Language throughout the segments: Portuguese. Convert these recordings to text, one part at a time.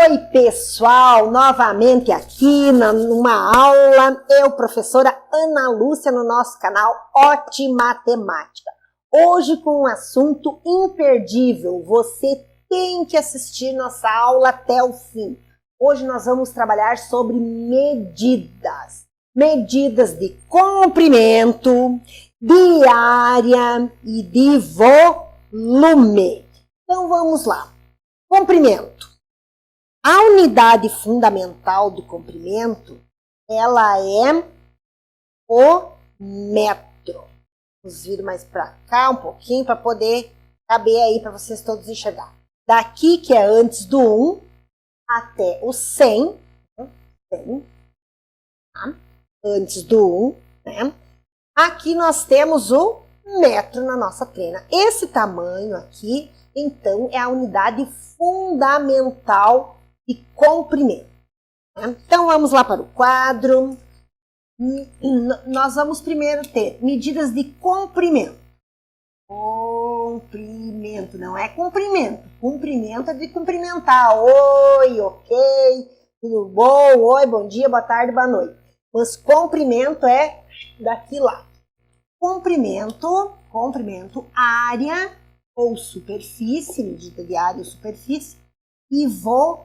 Oi, pessoal, novamente aqui numa aula, eu, professora Ana Lúcia, no nosso canal Ótimatemática. Hoje com um assunto imperdível, você tem que assistir nossa aula até o fim. Hoje nós vamos trabalhar sobre medidas. Medidas de comprimento, de área e de volume. Então vamos lá. Comprimento. A unidade fundamental do comprimento, ela é o metro. Vamos vir mais para cá um pouquinho para poder caber aí para vocês todos enxergar. Daqui, que é antes do 1, até o 100, tá? Antes do 1, né? Aqui nós temos o metro na nossa trena. Esse tamanho aqui, então, é a unidade fundamental de comprimento. Então, vamos lá para o quadro. Nós vamos primeiro ter medidas de comprimento. Comprimento, não é comprimento. Comprimento é de cumprimentar. Oi, ok, tudo bom? Oi, bom dia, boa tarde, boa noite. Mas comprimento é daqui lá. Comprimento, área ou superfície, medida de área ou superfície, e volume.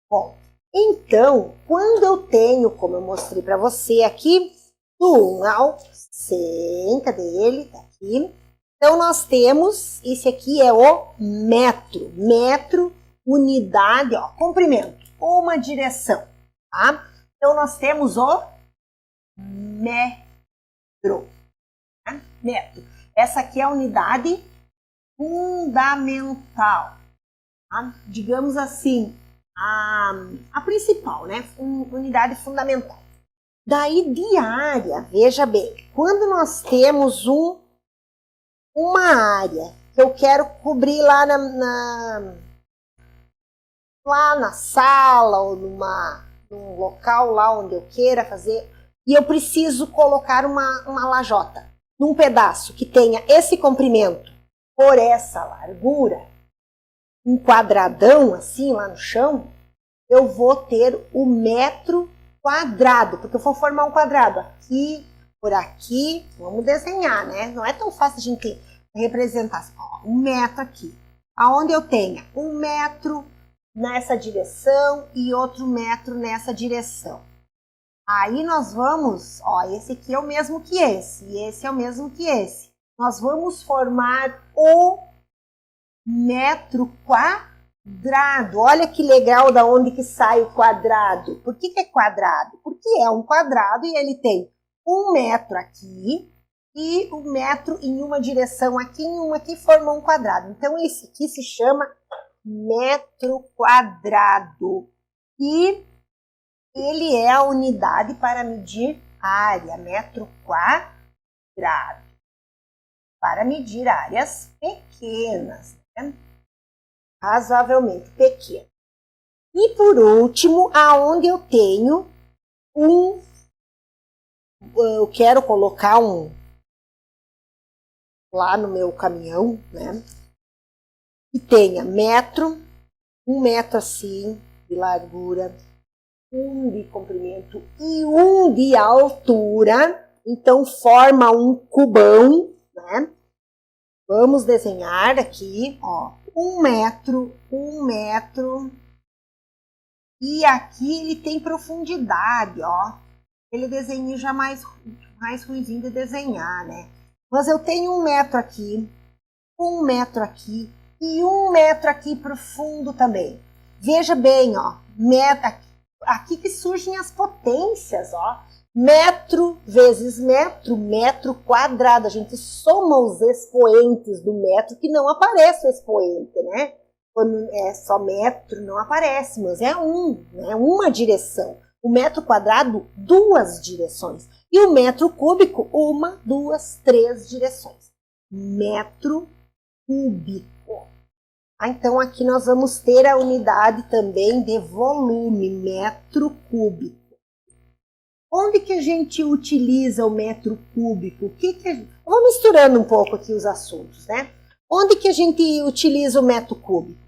Bom, então, quando eu tenho, como eu mostrei para você aqui, do 1 ao 100, cadê ele? Tá aqui. Então, nós temos, esse aqui é o metro. Metro, unidade, ó, comprimento, uma direção, tá? Então, nós temos o metro. Tá? Metro. Essa aqui é a unidade fundamental. Tá? Digamos assim, a principal, né? Unidade fundamental. Daí de área, veja bem, quando nós temos uma área que eu quero cobrir lá lá na sala ou num local lá onde eu queira fazer, e eu preciso colocar uma lajota num pedaço que tenha esse comprimento por essa largura, um quadradão assim lá no chão, eu vou ter o metro quadrado, porque eu vou formar um quadrado aqui, por aqui, vamos desenhar, né? Não é tão fácil a gente representar. Ó, um metro aqui, aonde eu tenha um metro nessa direção e outro metro nessa direção. Aí nós vamos, ó, esse aqui é o mesmo que esse, e esse é o mesmo que esse. Nós vamos formar o metro quadrado. Olha que legal da onde que sai o quadrado. Por que é quadrado? Porque é um quadrado e ele tem um metro aqui e um metro em uma direção aqui e uma aqui, formam um quadrado. Então esse aqui se chama metro quadrado. E ele é a unidade para medir área, metro quadrado. Para medir áreas pequenas, né? Razoavelmente pequenas. E por último, aonde eu tenho eu quero colocar lá no meu caminhão, né? Que tenha metro, um metro assim de largura, um de comprimento e um de altura, então forma um cubão, né? Vamos desenhar aqui, ó, um metro, e aqui ele tem profundidade, ó, ele desenho já mais ruimzinho de desenhar, né? Mas eu tenho um metro aqui e um metro aqui profundo também. Veja bem, ó, aqui que surgem as potências, ó. Metro vezes metro, metro quadrado. A gente soma os expoentes do metro, que não aparece o expoente, né? Quando é só metro, não aparece, mas é né? Uma direção. O metro quadrado, duas direções. E o metro cúbico, uma, duas, três direções. Metro cúbico. Então, aqui nós vamos ter a unidade também de volume, metro cúbico. Onde que a gente utiliza o metro cúbico? Vou misturando um pouco aqui os assuntos, né? Onde que a gente utiliza o metro cúbico?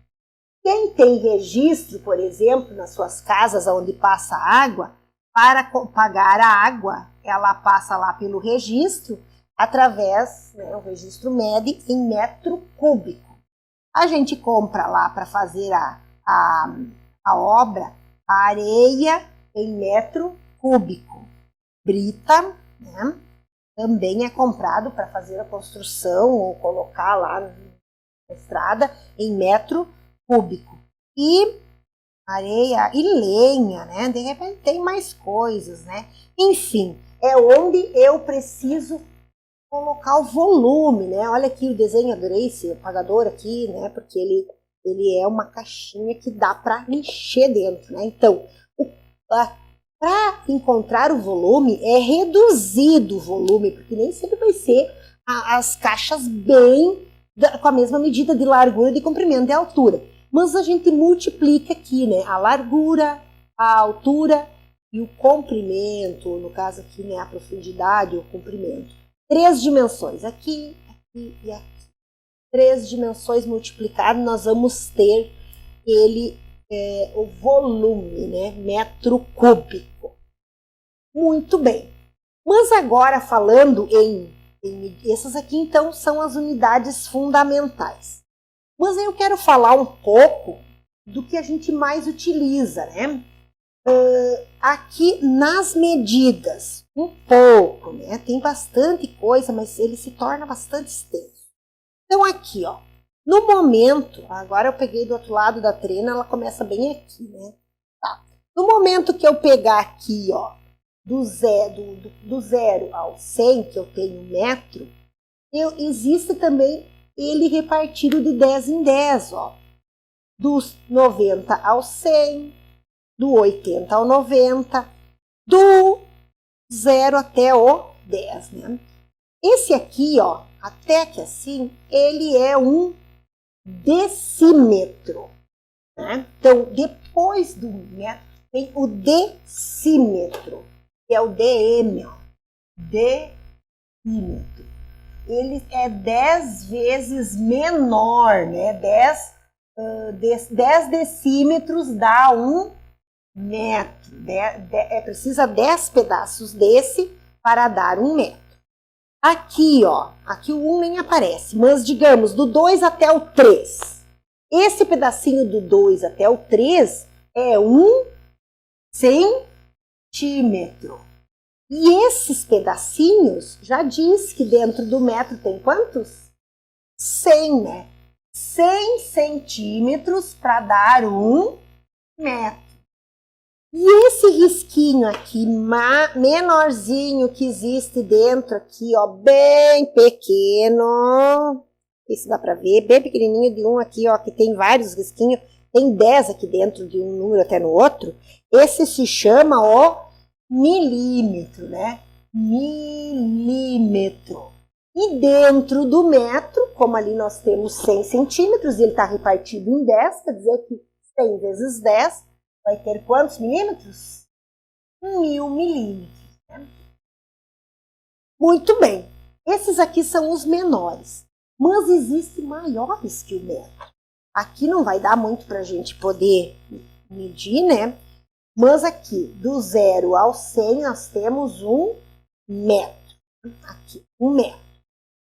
Quem tem registro, por exemplo, nas suas casas onde passa água, para pagar a água, ela passa lá pelo registro, através, né, o registro mede em metro cúbico. A gente compra lá para fazer a obra, a areia em metro cúbico. Brita, né, também é comprado para fazer a construção ou colocar lá na estrada em metro cúbico. E areia e lenha, né? De repente tem mais coisas, né? Enfim, é onde eu preciso colocar o volume, né? Olha aqui o desenho, adorei esse apagador aqui, né? Porque ele é uma caixinha que dá para encher dentro, né? Então, para encontrar o volume, é reduzido o volume, porque nem sempre vai ser as caixas bem com a mesma medida de largura, de comprimento e altura. Mas a gente multiplica aqui, né? A largura, a altura e o comprimento, no caso aqui, né? A profundidade, o comprimento. 3 dimensões, aqui, aqui e aqui. 3 dimensões multiplicado, nós vamos ter o volume, né? Metro cúbico. Muito bem. Mas agora falando essas aqui então são as unidades fundamentais. Mas eu quero falar um pouco do que a gente mais utiliza, né? Aqui nas medidas, um pouco, né? Tem bastante coisa, mas ele se torna bastante extenso. Então aqui, ó, no momento, agora eu peguei do outro lado da trena, ela começa bem aqui, né? Tá. No momento que eu pegar aqui, ó, do 0 ao 100, que eu tenho metro, existe também ele repartido de 10 em 10, ó. Dos 90 ao 100, do 80 ao 90, do 0 até o 10, né? Esse aqui, ó, até que assim, ele é um decímetro, né? Então, depois do metro, tem o decímetro, que é o DM, ó. Decímetro. Ele é 10 vezes menor, né? 10 decímetros dá 1 metro. Precisa 10 pedaços desse para dar 1 metro. Aqui, ó, aqui o 1 nem aparece, mas digamos do 2 até o 3. Esse pedacinho do 2 até o 3 é 1 centímetro. E esses pedacinhos, já diz que dentro do metro tem quantos? 100, né? 100 centímetros para dar 1 metro. E esse risquinho aqui, menorzinho que existe dentro aqui, ó, bem pequeno. Esse dá para ver, bem pequenininho de um aqui, ó, que tem vários risquinhos. Tem 10 aqui dentro de um número até no outro. Esse se chama, ó, milímetro, né? Milímetro. E dentro do metro, como ali nós temos 100 centímetros, e ele está repartido em 10, quer dizer que 100 vezes 10 vai ter quantos milímetros? 1000 milímetros. Né? Muito bem. Esses aqui são os menores. Mas existem maiores que o metro. Aqui não vai dar muito para a gente poder medir, né? Mas aqui, do 0 ao 100, nós temos 1 metro. Aqui, 1 metro.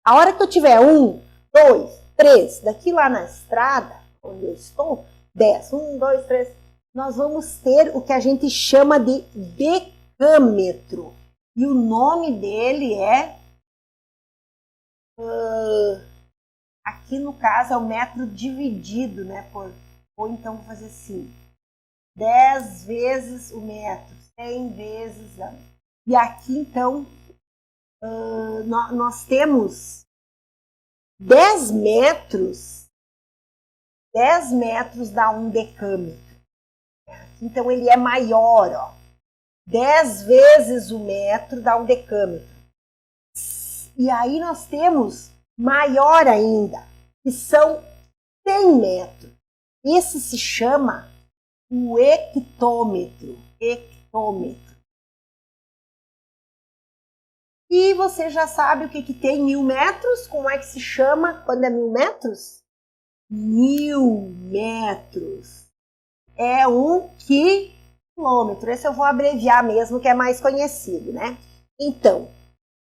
A hora que eu tiver 1, 2, 3, daqui lá na estrada, onde eu estou, 10, 1, 2, 3, nós vamos ter o que a gente chama de decâmetro. E o nome dele é... aqui no caso é o metro dividido, né? Ou então vou fazer assim. 10 vezes o metro, 100 vezes... E aqui, então, nós temos 10 metros. 10 metros dá 1 decâmetro. Então, ele é maior, ó. 10 vezes o metro dá 1 decâmetro. E aí nós temos maior ainda, que são 100 metros. Esse se chama o hectômetro. Hectômetro. E você já sabe o que tem 1000 metros? Como é que se chama quando é 1000 metros? 1000 metros é 1 quilômetro. Esse eu vou abreviar mesmo, que é mais conhecido, né? Então,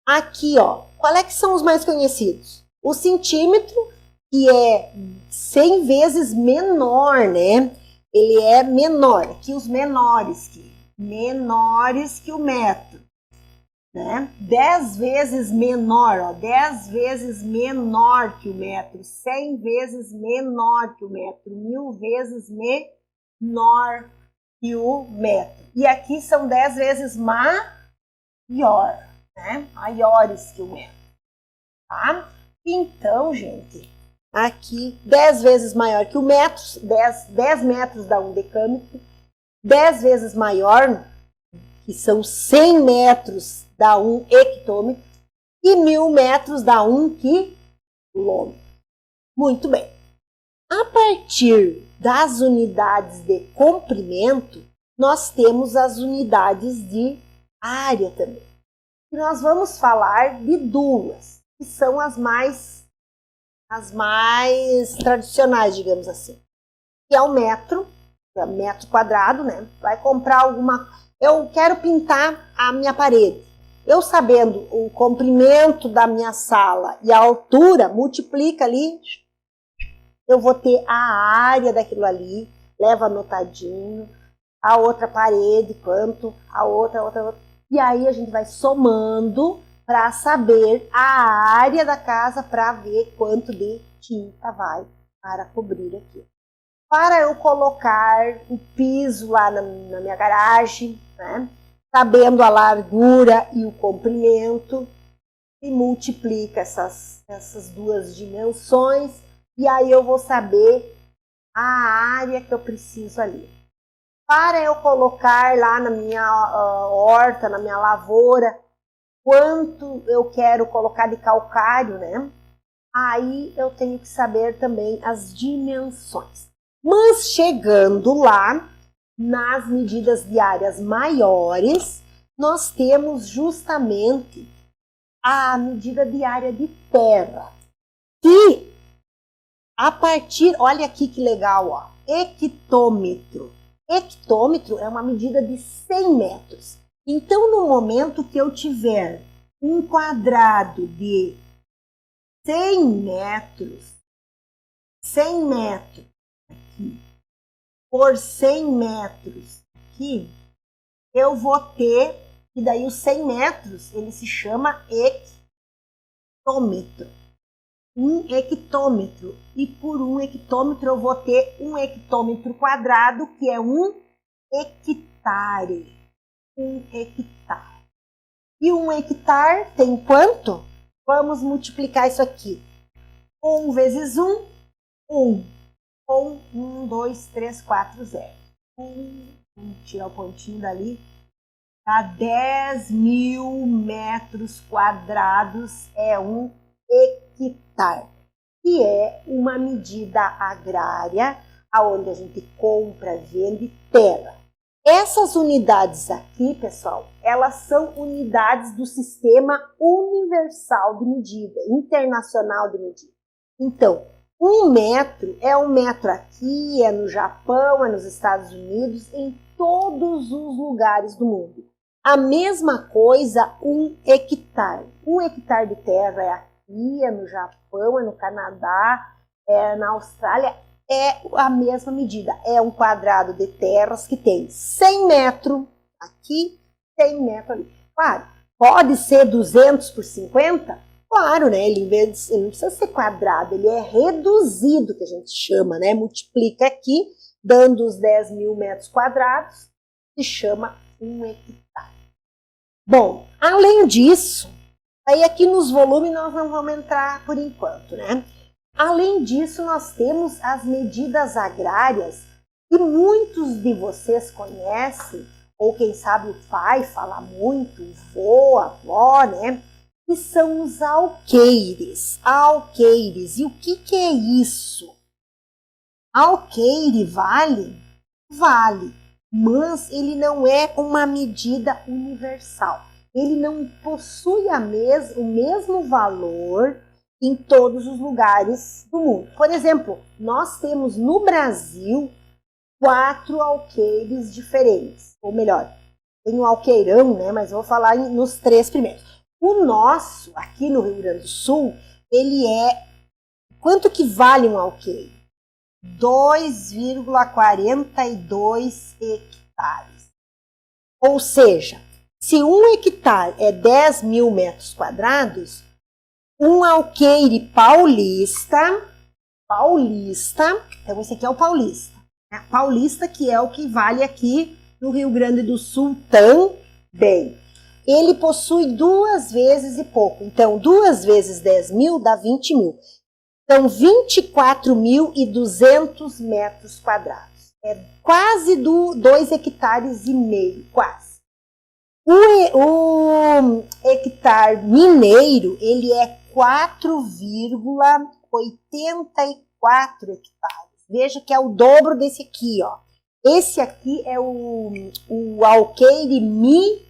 aqui, ó, qual é que são os mais conhecidos? O centímetro, que é 100 vezes menor, né? Ele é menor, que os menores que o metro, né? 10 vezes menor, ó, 10 vezes menor que o metro, 100 vezes menor que o metro, 1000 vezes menor que o metro. E aqui são 10 vezes maior, né? Maiores que o metro, tá? Então, gente, aqui 10 vezes maior que o metro, 10 metros dá 1 decâmetro, 10 vezes maior, que são 100 metros, dá 1 hectômetro, e 1000 metros dá 1 quilômetro. Muito bem. A partir das unidades de comprimento, nós temos as unidades de área também. E nós vamos falar de duas, que são as mais tradicionais, digamos assim. Que é o metro, que é metro quadrado, né? Vai comprar alguma... Eu quero pintar a minha parede. Eu sabendo o comprimento da minha sala e a altura, multiplica ali, eu vou ter a área daquilo ali, leva anotadinho, a outra parede, quanto, a outra. E aí a gente vai somando para saber a área da casa, para ver quanto de tinta vai para cobrir aqui. Para eu colocar o piso lá na minha garagem, né? Sabendo a largura e o comprimento, e multiplica essas duas dimensões, e aí eu vou saber a área que eu preciso ali. Para eu colocar lá na minha horta, na minha lavoura, quanto eu quero colocar de calcário, né? Aí eu tenho que saber também as dimensões. Mas chegando lá, nas medidas de áreas maiores, nós temos justamente a medida de área de terra. E a partir, olha aqui que legal, ó, hectômetro. Hectômetro é uma medida de 100 metros. Então, no momento que eu tiver um quadrado de 100 metros aqui, por 100 metros aqui, eu vou ter, e daí os 100 metros, ele se chama hectômetro. 1 hectômetro. E por 1 hectômetro eu vou ter 1 hectômetro quadrado, que é 1 hectare. 1 hectare. E 1 hectare tem quanto? Vamos multiplicar isso aqui. 1 vezes 1, 1. Com 1, 2, 3, 4, 0. Vamos tirar o pontinho dali. Tá? 10.000 metros quadrados é 1 hectare. Que é uma medida agrária, onde a gente compra, vende terra. Essas unidades aqui, pessoal, elas são unidades do Sistema Universal de Medida, Internacional de Medida. Então, 1 metro é 1 metro aqui, é no Japão, é nos Estados Unidos, em todos os lugares do mundo. A mesma coisa, 1 hectare. 1 hectare de terra é aqui, é no Japão, é no Canadá, é na Austrália, é a mesma medida. É um quadrado de terras que tem 100 metros aqui, 100 metros ali. Claro, pode ser 200 por 50? Claro, né? Ele não precisa ser quadrado, ele é reduzido, que a gente chama, né? Multiplica aqui, dando os 10.000 metros quadrados, se chama 1 hectare. Bom, além disso, aí aqui nos volumes nós não vamos entrar por enquanto, né? Além disso, nós temos as medidas agrárias que muitos de vocês conhecem, ou quem sabe o pai fala muito, o vô, a avó, né? Que são os alqueires. Alqueires. E o que é isso? Alqueire vale? Vale, mas ele não é uma medida universal. Ele não possui o mesmo valor em todos os lugares do mundo. Por exemplo, nós temos no Brasil 4 alqueires diferentes, ou melhor, tem um alqueirão, né? Mas eu vou falar nos 3 primeiros. O nosso, aqui no Rio Grande do Sul, ele é... Quanto que vale um alqueire? 2,42 hectares. Ou seja, se um hectare é 10 mil metros quadrados, um alqueire paulista, então esse aqui é o paulista, né? Paulista, que é o que vale aqui no Rio Grande do Sul também. Ele possui 2 vezes e pouco. Então, 2 vezes 10 mil dá 20 mil. Então, 24.200 metros quadrados. É quase 2 hectares e meio, quase. O hectare mineiro, ele é 4,84 hectares. Veja que é o dobro desse aqui, ó. Esse aqui é o alqueire mineiro.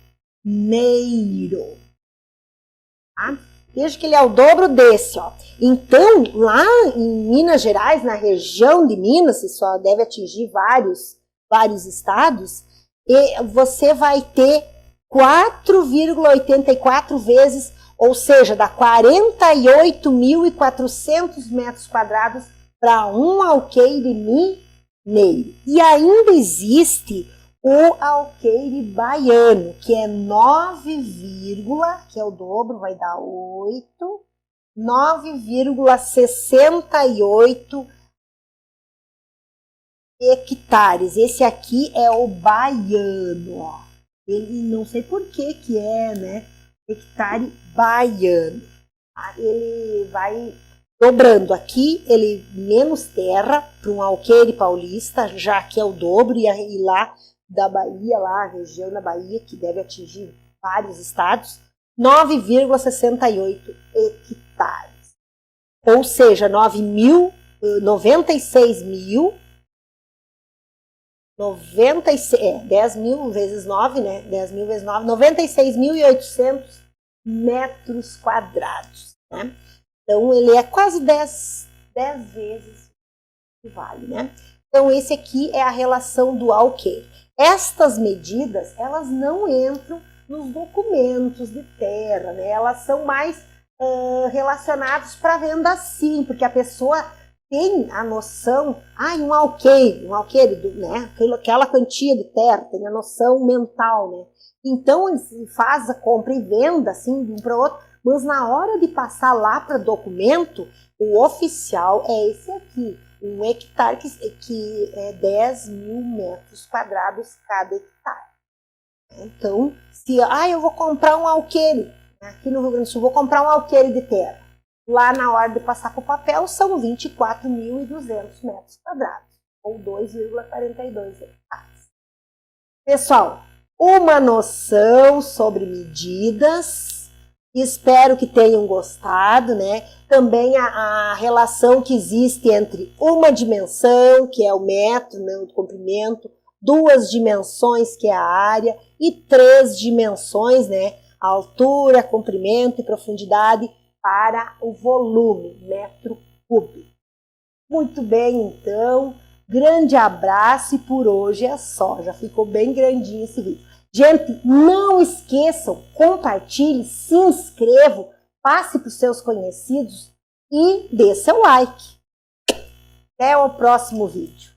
Tá? Veja que ele é o dobro desse, ó. Então, lá em Minas Gerais, na região de Minas, que só deve atingir vários estados, e você vai ter 4,84 vezes, ou seja, dá 48.400 metros quadrados para um alqueire mineiro. E ainda existe o alqueire baiano, que é 9, que é o dobro, vai dar 8, 9,68 hectares. Esse aqui é o baiano, ó. Ele não sei por que é, né? Hectare baiano. Ele vai dobrando aqui, ele menos terra para um alqueire paulista, já que é o dobro, e lá da Bahia, lá a região da Bahia, que deve atingir vários estados, 9,68 hectares. Ou seja, 10 mil vezes 9, né? 10 mil vezes 9, 96.800 metros quadrados, né? Então, ele é quase 10 vezes que vale, né? Então, esse aqui é a relação do alqueire. Estas medidas, elas não entram nos documentos de terra, né? Elas são mais relacionadas para venda sim, porque a pessoa tem a noção, um alqueire, né? Aquela quantia de terra, tem a noção mental, né? Então, ele faz a compra e venda, assim, de um para o outro, mas na hora de passar lá para documento, o oficial é esse aqui, um hectare que é 10 mil metros quadrados cada hectare. Então, se eu vou comprar um alqueire, aqui no Rio Grande do Sul, vou comprar um alqueire de terra, lá na hora de passar para o papel são 24.200 metros quadrados, ou 2,42 hectares. Pessoal, uma noção sobre medidas, espero que tenham gostado, né? Também a relação que existe entre uma dimensão, que é o metro, né, o comprimento, 2 dimensões, que é a área, e 3 dimensões, né, a altura, comprimento e profundidade, para o volume, metro cúbico. Muito bem, então, grande abraço e por hoje é só, já ficou bem grandinho esse vídeo. Gente, não esqueçam, compartilhe, se inscrevam, passe para os seus conhecidos e dê seu like. Até o próximo vídeo.